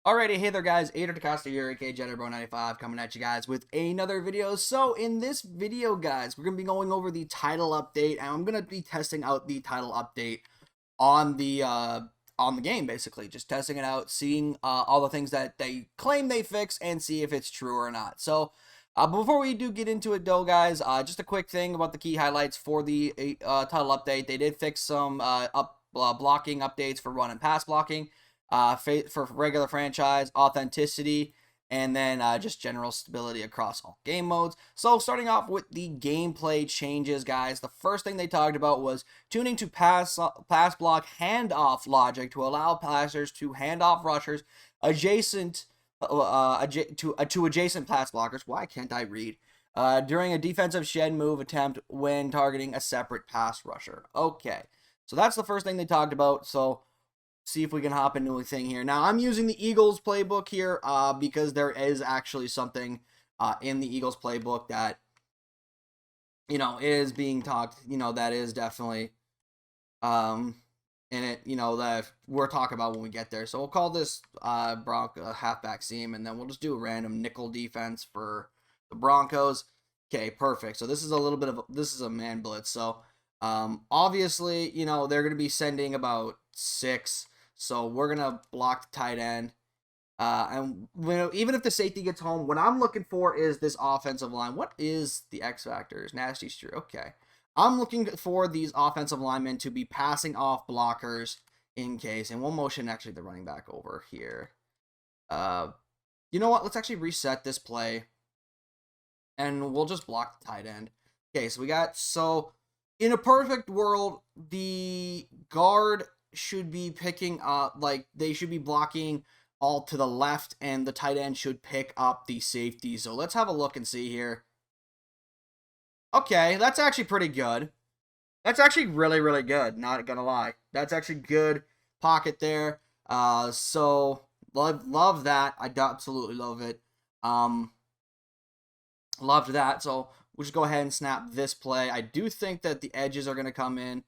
Alrighty, hey there guys, Ader DaCosta here, aka JetterBro95, coming at you guys with another video. So in this video guys, we're going to be going over the title update, and I'm going to be testing out the title update on the game, basically. Just testing it out, seeing all the things that they claim they fix, and see if it's true or not. So before we do get into it though guys, just a quick thing about the key highlights for the title update. They did fix some blocking updates for run and pass blocking, for regular franchise, authenticity, and then just general stability across all game modes. So starting off with the gameplay changes, guys, the first thing they talked about was tuning to pass block handoff logic to allow passers to hand off rushers adjacent to adjacent pass blockers. Why can't I read? During a defensive shed move attempt when targeting a separate pass rusher. Okay, so that's the first thing they talked about. So see if we can hop into a thing here. Now, I'm using the Eagles playbook here because there is actually something in the Eagles playbook that, is being talked, that is definitely in it, that we're talking about when we get there. So we'll call this Bronco halfback seam, and then we'll just do a random nickel defense for the Broncos. Okay, perfect. So this is a man blitz. So obviously, they're going to be sending about 6. So we're going to block the tight end. And even if the safety gets home, what I'm looking for is this offensive line. What is the X factors? Nasty Street. Okay. I'm looking for these offensive linemen to be passing off blockers in case. And we'll motion actually the running back over here. You know what? Let's actually reset this play. And we'll just block the tight end. Okay, so in a perfect world, the guard should be picking up, they should be blocking all to the left, and the tight end should pick up the safety. So let's have a look and see here. Okay, that's actually pretty good. That's actually really, really good, not gonna lie. That's actually good pocket there. So love that. I absolutely love it. Loved that. So we'll just go ahead and snap this play. I do think that the edges are going to come in.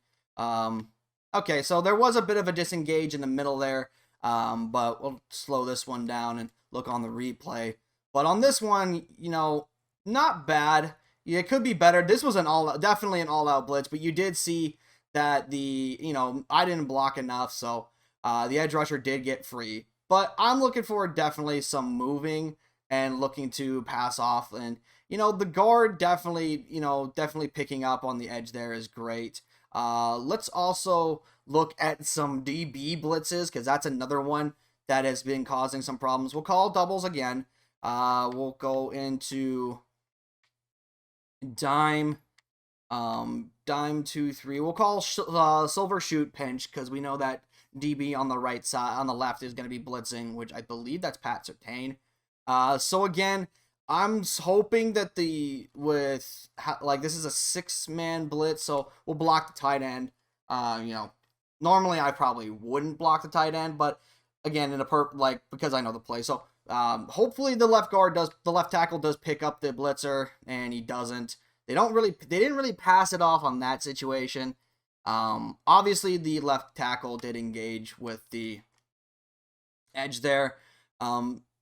Okay, so there was a bit of a disengage in the middle there, but we'll slow this one down and look on the replay. But on this one, not bad. Yeah, it could be better. This was definitely an all-out blitz, but you did see that I didn't block enough, so the edge rusher did get free. But I'm looking for definitely some moving and looking to pass off, and the guard definitely picking up on the edge there is great. Let's also look at some DB blitzes, because that's another one that has been causing some problems. We'll call doubles again. We'll go into dime 2-3. We'll call silver shoot pinch, because we know that DB on the right side, on the left, is going to be blitzing, which I believe that's Pat Surtain. So again, I'm hoping that this is a 6-man blitz, so we'll block the tight end. Normally I probably wouldn't block the tight end, but again, because I know the play. So hopefully the left tackle does pick up the blitzer, and he doesn't. They didn't really pass it off on that situation. Obviously the left tackle did engage with the edge there.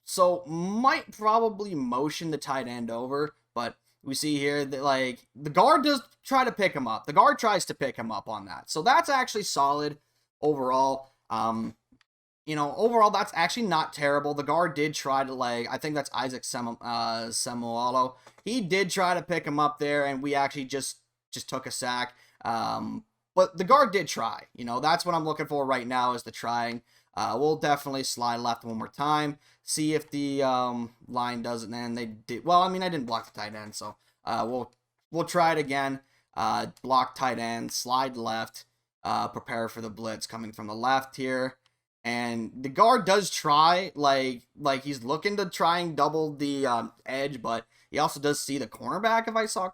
So might probably motion the tight end over, but we see here that the guard does try to pick him up. The guard tries to pick him up on that. So that's actually solid overall. Overall that's actually not terrible. The guard did try to I think that's Isaac Semualo. He did try to pick him up there, and we actually just took a sack. But the guard did try. That's what I'm looking for right now, is the trying. We'll definitely slide left one more time. See if the line doesn't, and they did. Well, I didn't block the tight end, so we'll try it again. Block tight end, slide left, prepare for the blitz coming from the left here. And the guard does try, he's looking to try and double the edge, but he also does see the cornerback,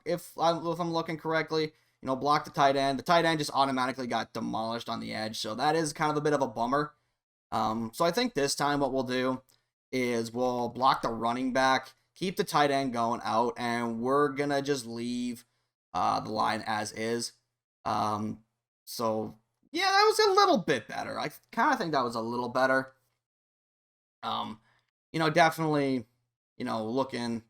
if I'm looking correctly. Block the tight end. The tight end just automatically got demolished on the edge, so that is kind of a bit of a bummer. So I think this time what we'll do is we'll block the running back, keep the tight end going out, and we're gonna just leave the line as is. So yeah, that was a little bit better. I kind of think that was a little better. Um, definitely, looking,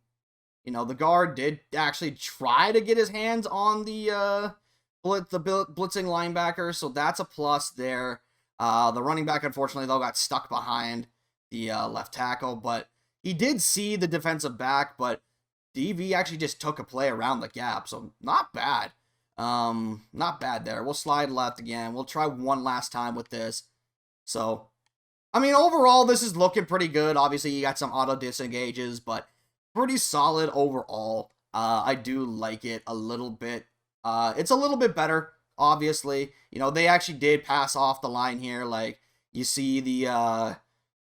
the guard did actually try to get his hands on the blitzing linebacker, so that's a plus there. The running back, unfortunately, though, got stuck behind the left tackle, but he did see the defensive back, but DV actually just took a play around the gap, so not bad. Not bad there. We'll slide left again. We'll try one last time with this. So, I mean, overall, this is looking pretty good. Obviously, you got some auto disengages, but pretty solid overall. I do like it a little bit. It's a little bit better, obviously. They actually did pass off the line here. Like, you see the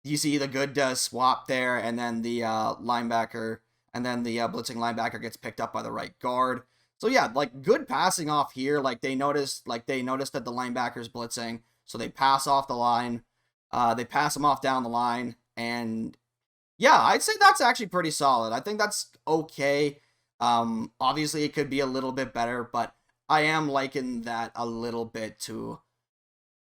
good swap there, and then the linebacker, and then the blitzing linebacker gets picked up by the right guard. So yeah, like good passing off here. Like they noticed that the linebacker's blitzing, so they pass off the line. They pass him off down the line, and yeah, I'd say that's actually pretty solid. I think that's okay. Obviously it could be a little bit better, but I am liking that a little bit to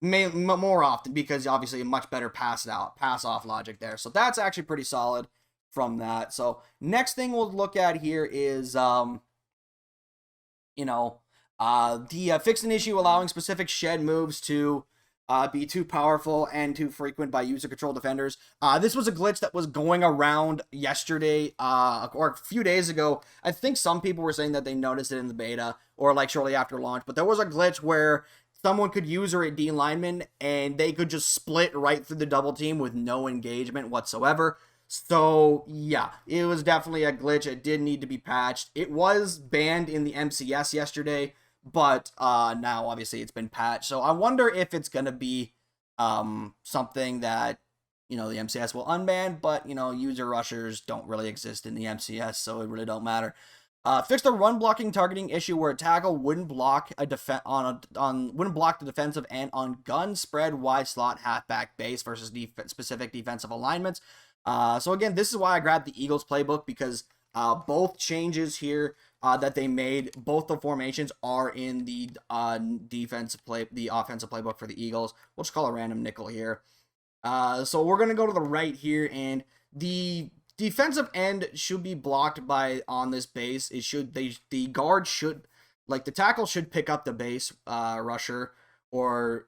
more often because obviously a much better pass off logic there. So that's actually pretty solid from that. So next thing we'll look at here is the fixed an issue allowing specific shed moves to be too powerful and too frequent by user control defenders. This was a glitch that was going around yesterday or a few days ago. I think some people were saying that they noticed it in the beta or like shortly after launch, but there was a glitch where someone could user a D lineman and they could just split right through the double team with no engagement whatsoever. So yeah, it was definitely a glitch. It did need to be patched. It was banned in the MCS yesterday, but now obviously it's been patched. So I wonder if it's gonna be something that the MCS will unban, but user rushers don't really exist in the MCS, so it really don't matter. Fixed a run blocking targeting issue where a tackle wouldn't block wouldn't block the defensive end on gun spread wide slot halfback base versus specific defensive alignments. So again, this is why I grabbed the Eagles playbook because both changes here that they made, both the formations are in the the offensive playbook for the Eagles. We'll just call a random nickel here. So we're gonna go to the right here, and the defensive end should be blocked on this base. The guard should, like the tackle should pick up the base rusher or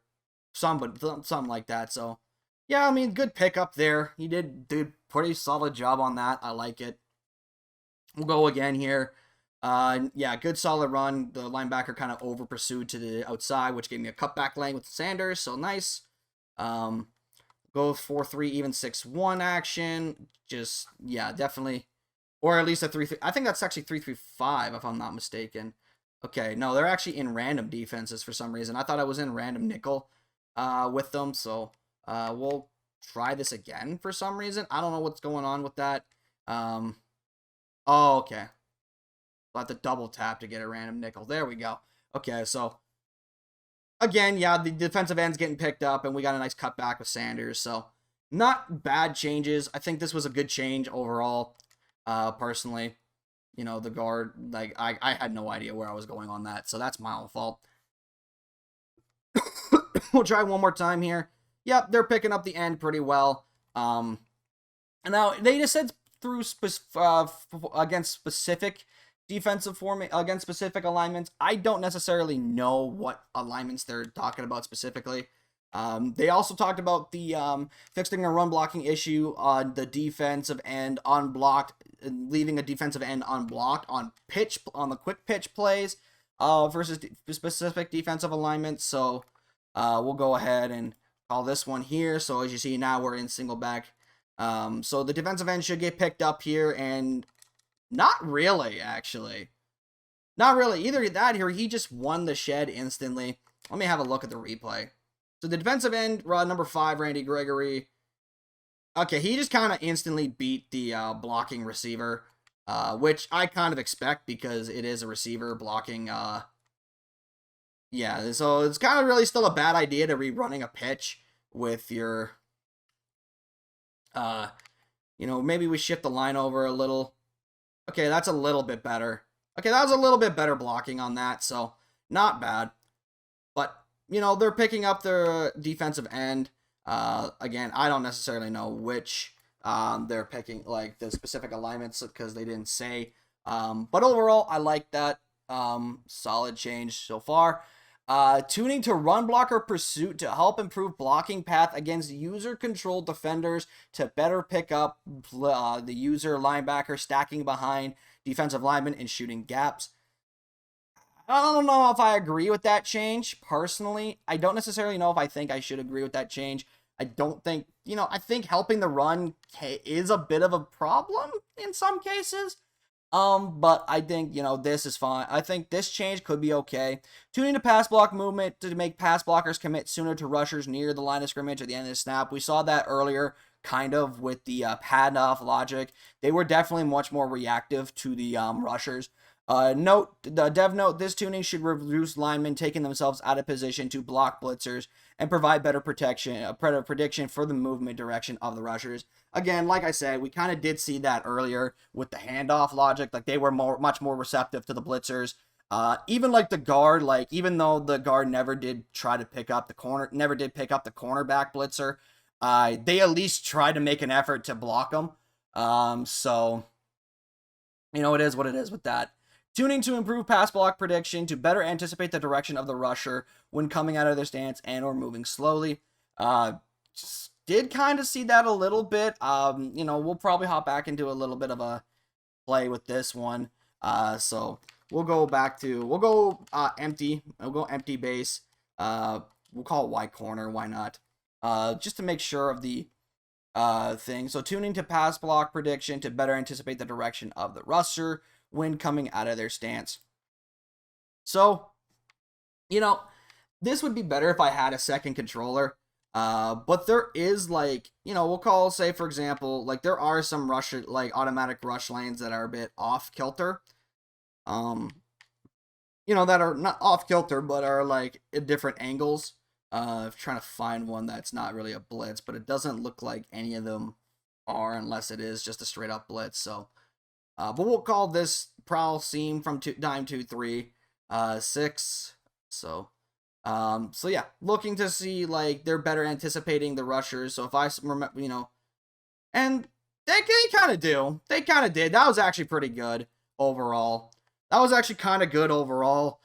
something like that. So yeah, I mean, good pickup there. He did pretty solid job on that. I like it. We'll go again here. Yeah, good solid run. The linebacker kind of over pursued to the outside, which gave me a cutback lane with Sanders. So nice. Go 4-3, even 6-1 action. Just, yeah, definitely. Or at least a 3-3. I think that's actually 3-3-5, if I'm not mistaken. Okay, no, they're actually in random defenses for some reason. I thought I was in random nickel with them, so we'll try this again for some reason. I don't know what's going on with that. Oh, okay. I'll have to double tap to get a random nickel. There we go. Okay, so again, yeah, the defensive end's getting picked up, and we got a nice cutback with Sanders. So not bad changes. I think this was a good change overall, personally. The guard, like, I had no idea where I was going on that, so that's my own fault. We'll try one more time here. Yep, they're picking up the end pretty well. And now they just said through against specific defensive against specific alignments. I don't necessarily know what alignments they're talking about specifically. They also talked about the fixing a run blocking issue on the defensive end unblocked, leaving a defensive end unblocked on the quick pitch plays versus specific defensive alignments. So we'll go ahead and call this one here. So as you see now, we're in single back. So the defensive end should get picked up here, and not really, actually. Not really. Either that or he just won the shed instantly. Let me have a look at the replay. So the defensive end, number 5, Randy Gregory. Okay, he just kind of instantly beat the blocking receiver, which I kind of expect because it is a receiver blocking. Yeah, so it's kind of really still a bad idea to be running a pitch with your, maybe we shift the line over a little. Okay, that's a little bit better. Okay, that was a little bit better blocking on that, so not bad. But, they're picking up their defensive end. Again, I don't necessarily know which they're picking like the specific alignments because they didn't say. But overall, I like that. Solid change so far. Tuning to run blocker pursuit to help improve blocking path against user-controlled defenders to better pick up the user linebacker stacking behind defensive linemen and shooting gaps. I don't know if I agree with that change personally. I don't necessarily know if I think I should agree with that change. I don't think, I think helping the run is a bit of a problem in some cases. But I think, this is fine. I think this change could be okay. Tuning to pass block movement to make pass blockers commit sooner to rushers near the line of scrimmage at the end of the snap. We saw that earlier, kind of, with the pad-off logic. They were definitely much more reactive to the rushers. Dev note, this tuning should reduce linemen taking themselves out of position to block blitzers and provide better prediction for the movement direction of the rushers. Again, like I said, we kind of did see that earlier with the handoff logic. Like, they were much more receptive to the blitzers. Even like the guard, like, even though the guard never did pick up the cornerback blitzer, they at least tried to make an effort to block them. So, it is what it is with that. Tuning to improve pass block prediction to better anticipate the direction of the rusher when coming out of their stance and or moving slowly. Did kind of see that a little bit. We'll probably hop back into a little bit of a play with this one. So we'll go empty. We'll go empty base. We'll call it Y corner. Why not? Just to make sure of the thing. So tuning to pass block prediction to better anticipate the direction of the rusher when coming out of their stance. So, this would be better if I had a second controller. But there is, like, we'll call, say, for example, like, there are some automatic rush lanes that are a bit off kilter. That are not off kilter, but are, like, at different angles. Trying to find one that's not really a blitz, but it doesn't look like any of them are unless it is just a straight up blitz. So, but we'll call this prowl seam from dime 2-3, 6. So yeah, looking to see, like, they're better anticipating the rushers. So if I remember, and they kind of do. They kind of did. That was actually pretty good overall. That was actually kind of good overall.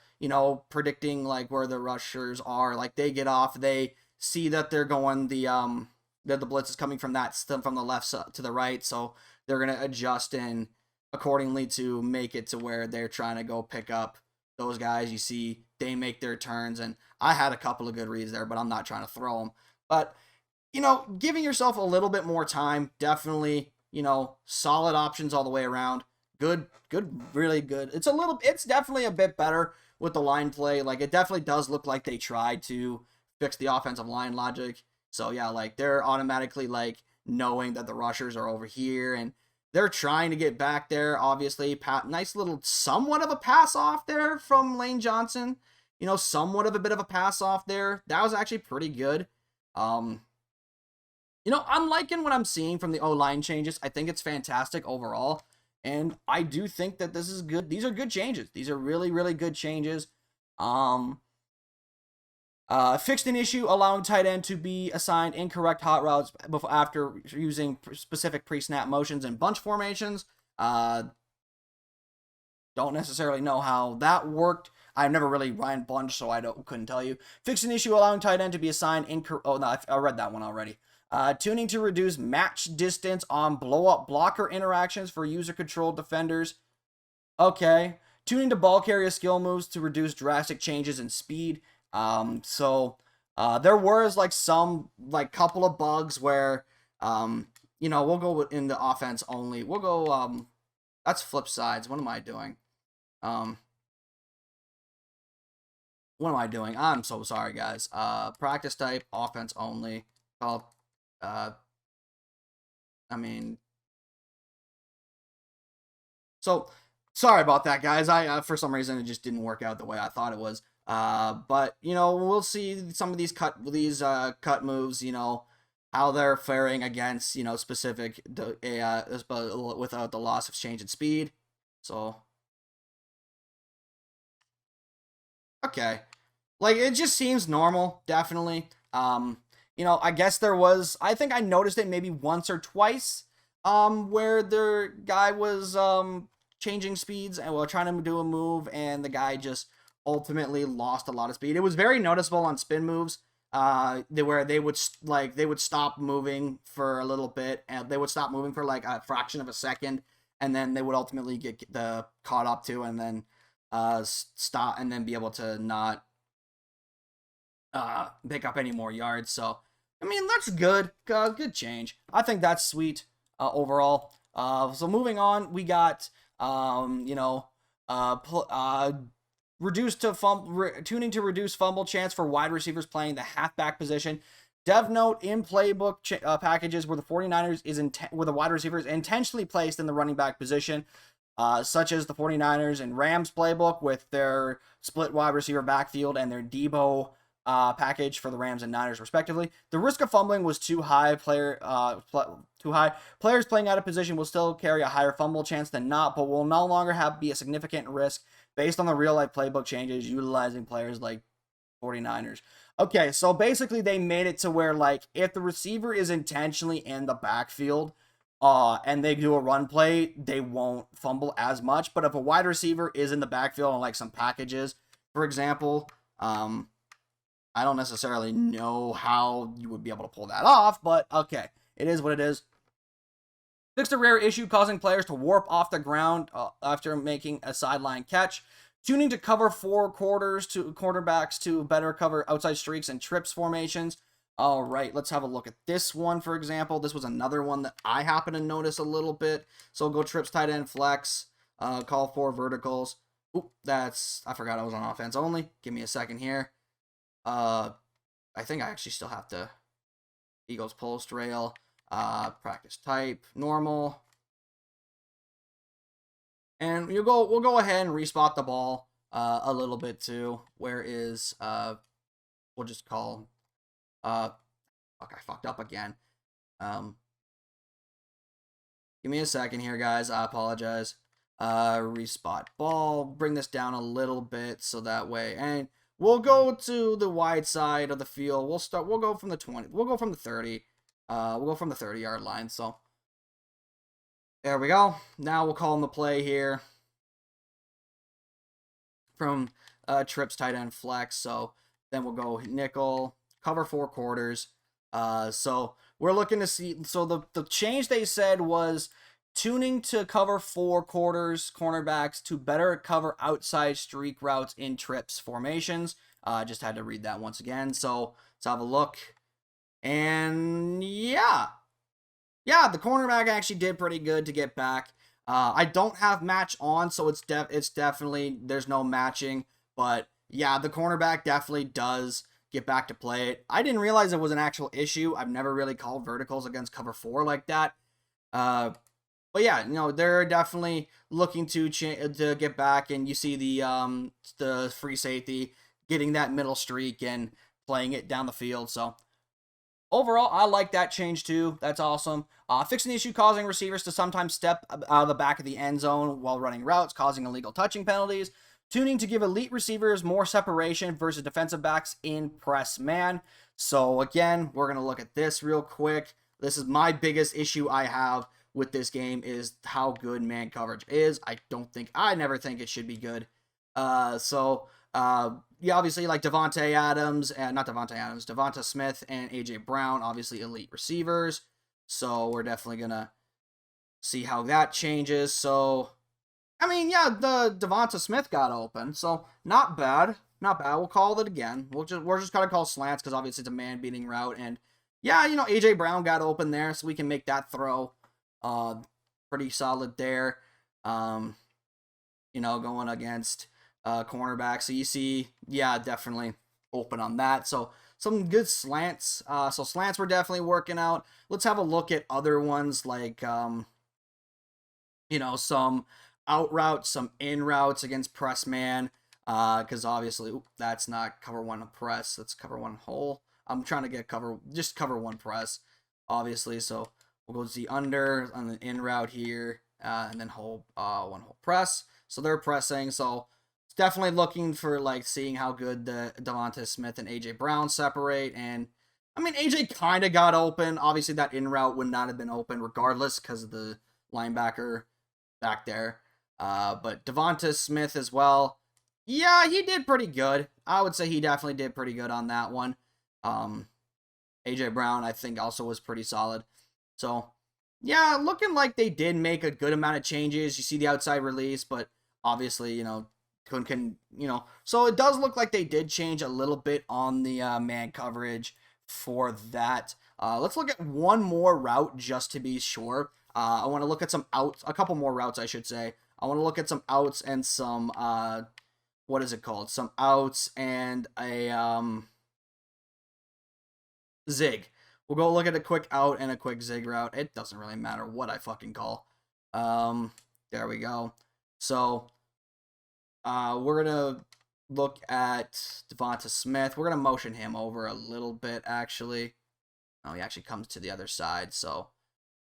Predicting, like, where the rushers are. Like, they get off, they see that they're going that the blitz is coming from the left side to the right, so they're gonna adjust in accordingly to make it to where they're trying to go pick up those guys. You see, they make their turns, and I had a couple of good reads there, but I'm not trying to throw them. But, giving yourself a little bit more time, definitely, solid options all the way around. Good, really good. It's definitely a bit better with the line play. Like, it definitely does look like they tried to fix the offensive line logic. So, yeah, like, they're automatically, like, knowing that the rushers are over here, and they're trying to get back there, obviously. Nice little somewhat of a pass off there from Lane Johnson. Somewhat of a bit of a pass off there. That was actually pretty good. I'm liking what I'm seeing from the O-line changes. I think it's fantastic overall. And I do think that this is good. These are good changes. These are really, really good changes. Fixed an issue allowing tight end to be assigned incorrect hot routes after using specific pre-snap motions and bunch formations. Don't necessarily know how that worked. I've never really ran bunch, so couldn't tell you. Fixed an issue allowing tight end to be assigned incorrect. Oh no, I read that one already. Tuning to reduce match distance on blow-up blocker interactions for user-controlled defenders. Okay. Tuning to ball carrier skill moves to reduce drastic changes in speed. There was, like, some, like, couple of bugs where, we'll go in the offense only. We'll go, that's flip sides. What am I doing? What am I doing? I'm so sorry, guys. Practice type, offense only. So sorry about that, guys. For some reason it just didn't work out the way I thought it was. But we'll see some of these cut moves. How they're faring against specific without the loss of change in speed. So okay, like, it just seems normal, definitely. I guess I think I noticed it maybe once or twice where their guy was changing speeds and while trying to do a move, and the guy just ultimately lost a lot of speed. It was very noticeable on spin moves. Where they would they would stop moving for a little bit, and they would stop moving for like a fraction of a second, and then they would ultimately get the caught up to, and then stop, and then be able to not pick up any more yards. So I mean, that's good. Good change. I think that's sweet overall. So moving on, we got reduced to tuning to reduce fumble chance for wide receivers playing the halfback position. Dev note in playbook packages where the 49ers where the wide receiver is intentionally placed in the running back position, such as the 49ers and Rams playbook with their split wide receiver backfield and their Debo package for the Rams and Niners respectively. The risk of fumbling was too high. Too high. Players playing out of position will still carry a higher fumble chance than not, but will no longer be a significant risk based on the real life playbook changes utilizing players like 49ers. Okay, so basically they made it to where like if the receiver is intentionally in the backfield and they do a run play, they won't fumble as much. But if a wide receiver is in the backfield on like some packages, for example, I don't necessarily know how you would be able to pull that off, but okay, it is what it is. Fixed a rare issue causing players to warp off the ground after making a sideline catch. Tuning to cover 4 quarters to quarterbacks to better cover outside streaks and trips formations. All right, let's have a look at this one, for example. This was another one that I happen to notice a little bit. So go trips, tight end, flex, call 4 verticals. Oop, I forgot I was on offense only. Give me a second here. I think I actually still have to Eagles post rail, practice type, normal. And we'll go ahead and respot the ball a little bit too. Where is we'll just call fuck, I fucked up again. Give me a second here, guys. I apologize. Respot ball, bring this down a little bit so that way, and we'll go to the wide side of the field. We'll go from the 20. We'll go from the 30. We'll go from the 30-yard line. So there we go. Now we'll call in the play here from trips, tight end, flex. So then we'll go nickel, cover 4 quarters. So we're looking to see. So the change they said was tuning to cover 4 quarters cornerbacks to better cover outside streak routes in trips formations. Just had to read that once again. So let's have a look. And yeah, the cornerback actually did pretty good to get back. I don't have match on, so it's definitely there's no matching. But yeah, the cornerback definitely does get back to play it. I didn't realize it was an actual issue. I've never really called verticals against cover 4 like that. But yeah, they're definitely looking to get back, and you see the free safety getting that middle streak and playing it down the field. So overall, I like that change too. That's awesome. Fixing the issue causing receivers to sometimes step out of the back of the end zone while running routes, causing illegal touching penalties. Tuning to give elite receivers more separation versus defensive backs in press man. So again, we're going to look at this real quick. This is my biggest issue I have with this game is how good man coverage is. I never think it should be good. Yeah, obviously like Devonta Smith and AJ Brown, obviously elite receivers. So we're definitely gonna see how that changes. So, I mean, yeah, the Devonta Smith got open, so not bad. We'll call it again. We're just gonna call slants because obviously it's a man beating route, and yeah, AJ Brown got open there, so we can make that throw. Pretty solid there. Going against cornerback. So you see, yeah, definitely open on that. So some good slants. So slants were definitely working out. Let's have a look at other ones like some out routes, some in routes against press man. Because obviously that's not cover 1 press. That's cover 1 hole. I'm trying to get cover 1 press, obviously. So we'll go to the under on the in route here, and then one hole press. So they're pressing. So it's definitely looking for like seeing how good the Devonta Smith and AJ Brown separate, and I mean, AJ kind of got open. Obviously, that in route would not have been open regardless because of the linebacker back there. But Devonta Smith as well. Yeah, he did pretty good. I would say he definitely did pretty good on that one. AJ Brown, I think, also was pretty solid. So, yeah, looking like they did make a good amount of changes. You see the outside release, but obviously, so it does look like they did change a little bit on the man coverage for that. Let's look at one more route just to be sure. I want to look at some outs, a couple more routes, I should say. I want to look at some outs and some, what is it called? Some outs and a, zig. We'll go look at a quick out and a quick zig route. It doesn't really matter what I fucking call. There we go. So, we're going to look at Devonta Smith. We're going to motion him over a little bit, actually. Oh, he actually comes to the other side, so.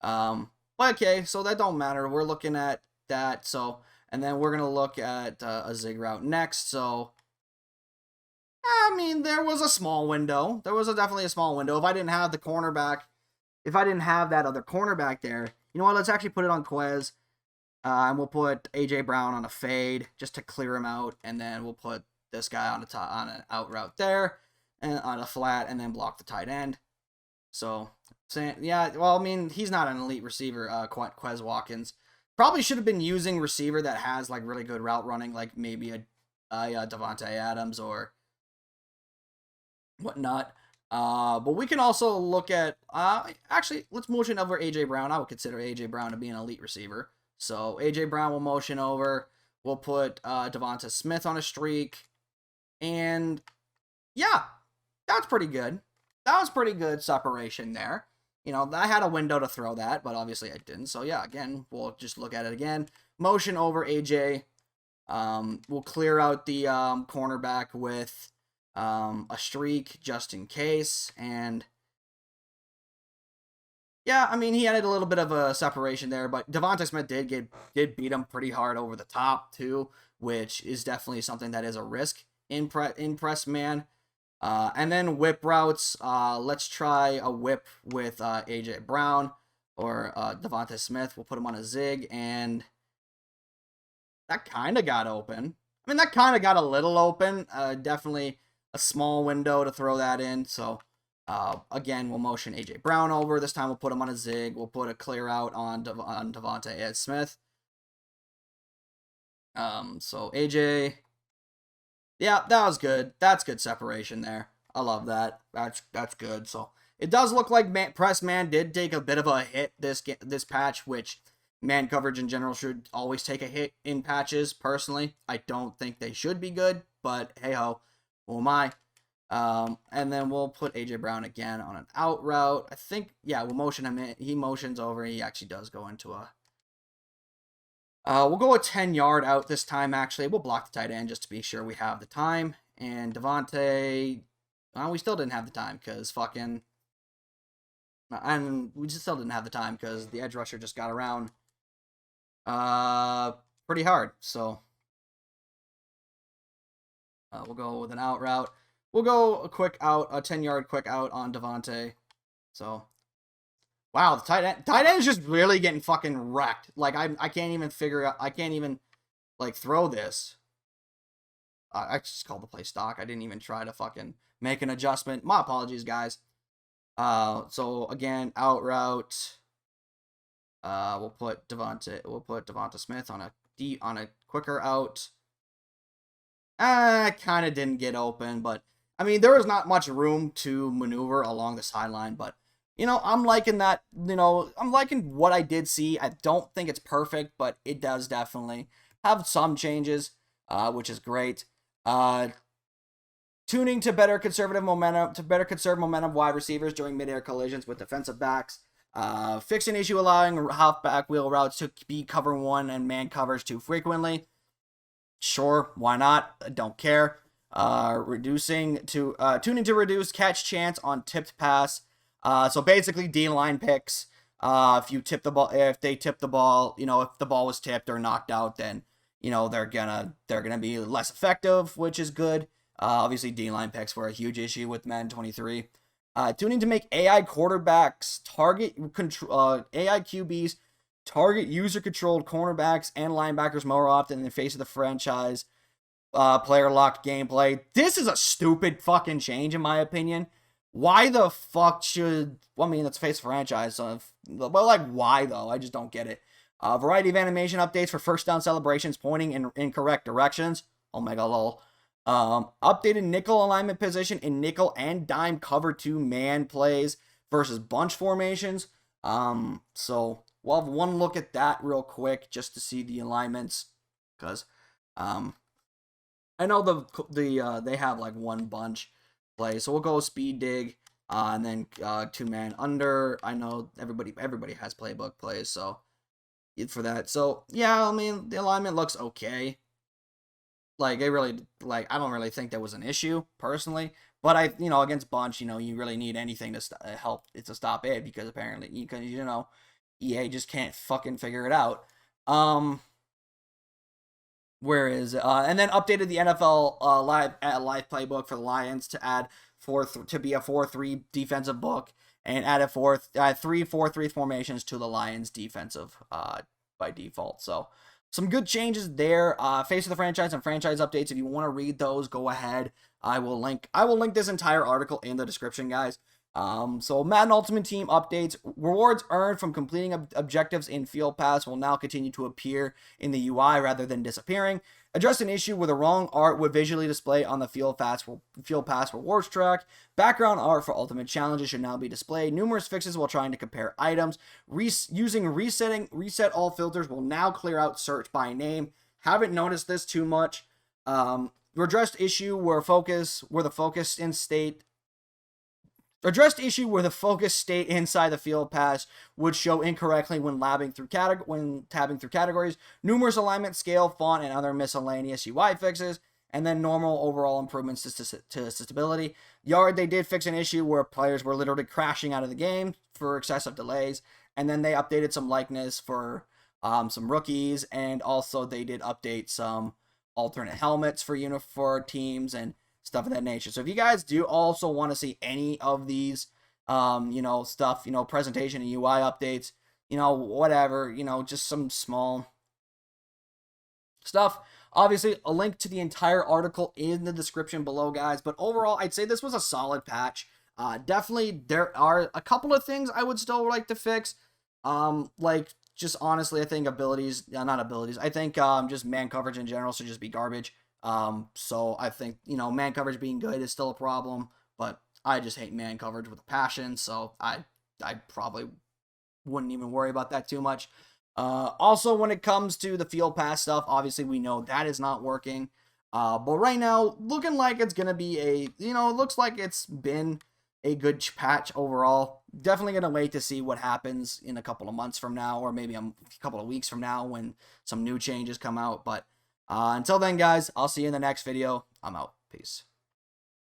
But okay, so that don't matter. We're looking at that, so. And then we're going to look at a zig route next, so. I mean, there was a small window. There was definitely a small window. If I didn't have the cornerback, if I didn't have that other cornerback there, you know what? Let's actually put it on Quez. And we'll put AJ Brown on a fade just to clear him out, and then we'll put this guy on an out route there, and on a flat, and then block the tight end. So, yeah, well, I mean, he's not an elite receiver, Quez Watkins. Probably should have been using receiver that has like really good route running, like maybe a Davante Adams or whatnot. But we can also look at actually let's motion over AJ Brown. I would consider AJ Brown to be an elite receiver. So AJ Brown will motion over. We'll put Devonta Smith on a streak. And yeah, that's pretty good. That was pretty good separation there. You know, I had a window to throw that, but obviously I didn't. So yeah, again, we'll just look at it again. Motion over AJ. We'll clear out the cornerback with a streak just in case. And yeah, I mean, he had a little bit of a separation there, but Devonta Smith did beat him pretty hard over the top too, which is definitely something that is a risk in press man. And then whip routes. Let's try a whip with AJ Brown or Devonta Smith. We'll put him on a zig, and that kind of got open. I mean, that kind of got a little open. Definitely a small window to throw that in. So, again, we'll motion AJ Brown over. This time we'll put him on a zig. We'll put a clear out on Devonta Smith. So AJ. Yeah, that was good. That's good separation there. I love that. That's good. So it does look like press man did take a bit of a hit this patch, which man coverage in general should always take a hit in patches. Personally, I don't think they should be good, but hey ho, who am I? And then we'll put AJ Brown again on an out route. I think we'll motion him in. He motions over. He actually does go into a. We'll go a 10-yard out this time, actually. We'll block the tight end just to be sure we have the time. And Devontae, we still didn't have the time because fucking... And we just still didn't have the time because the edge rusher just got around pretty hard. So we'll go with an out route. We'll go a quick out, a 10-yard quick out on Devontae. So... Wow, the tight end is just really getting fucking wrecked. Like, I can't even figure out, I can't even, like, throw this. I just called the play stock. I didn't even try to fucking make an adjustment. My apologies, guys. So, again, out route. We'll put Devonta Smith on a quicker out. Kind of didn't get open, but, I mean, there was not much room to maneuver along the sideline, but I'm liking that. I'm liking what I did see. I don't think it's perfect, but it does definitely have some changes, which is great. Tuning to better conserve momentum wide receivers during midair collisions with defensive backs. Fix an issue allowing halfback wheel routes to be cover one and man covers too frequently. Sure, why not? I don't care. Tuning to reduce catch chance on tipped pass. So basically D-line picks. If they tip the ball, if the ball was tipped or knocked out, then they're gonna be less effective, which is good. Obviously D-line picks were a huge issue with Madden 23. Tuning to make AI quarterbacks target control, AI QBs target user-controlled cornerbacks and linebackers more often in the face of the franchise. Player locked gameplay. This is a stupid fucking change, in my opinion. Why the fuck should? Well, I mean, let's face franchise. But like, why though? I just don't get it. Variety of animation updates for first down celebrations pointing in incorrect directions. Omega lol. Updated nickel alignment position in nickel and dime cover 2 man plays versus bunch formations. So we'll have one look at that real quick just to see the alignments, because I know they have like one bunch play, so we'll go speed dig, and then 2 man under. I know everybody has playbook plays, so for that. So yeah, I mean the alignment looks okay. Like I don't really think there was an issue personally, but against bunch, you really need anything to help it to stop it, because apparently EA just can't fucking figure it out. Where is and then updated the NFL live playbook for the Lions to add to be a 4-3 defensive book, and added 3-4-3 formations to the Lions defensive by default. So some good changes there. Face of the franchise and franchise updates. If you want to read those, go ahead. I will link this entire article in the description, guys. So Madden Ultimate Team updates. Rewards earned from completing objectives in Field Pass will now continue to appear in the UI rather than disappearing. Addressed an issue where the wrong art would visually display on the Field Pass rewards track. Background art for Ultimate Challenges should now be displayed. Numerous fixes while trying to compare items. Using reset all filters will now clear out search by name. Haven't noticed this too much. Addressed issue where the focus state inside the Field Pass would show incorrectly when tabbing through categories. Numerous alignment, scale, font, and other miscellaneous UI fixes, and then normal overall improvements to stability. They did fix an issue where players were literally crashing out of the game for excessive delays, and then they updated some likeness for some rookies, and also they did update some alternate helmets for teams and stuff of that nature. So if you guys do also want to see any of these, stuff, presentation and UI updates, whatever, just some small stuff. Obviously, a link to the entire article in the description below, guys. But overall, I'd say this was a solid patch. Definitely, there are a couple of things I would still like to fix. Just honestly, I think I think just man coverage in general should just be garbage. So I think, man coverage being good is still a problem, but I just hate man coverage with a passion, so I probably wouldn't even worry about that too much. Also, when it comes to the Field Pass stuff, obviously we know that is not working. But right now, looking like it's going to be it looks like it's been a good patch overall. Definitely going to wait to see what happens in a couple of months from now, or maybe a couple of weeks from now when some new changes come out. But until then, guys, I'll see you in the next video. I'm out. Peace.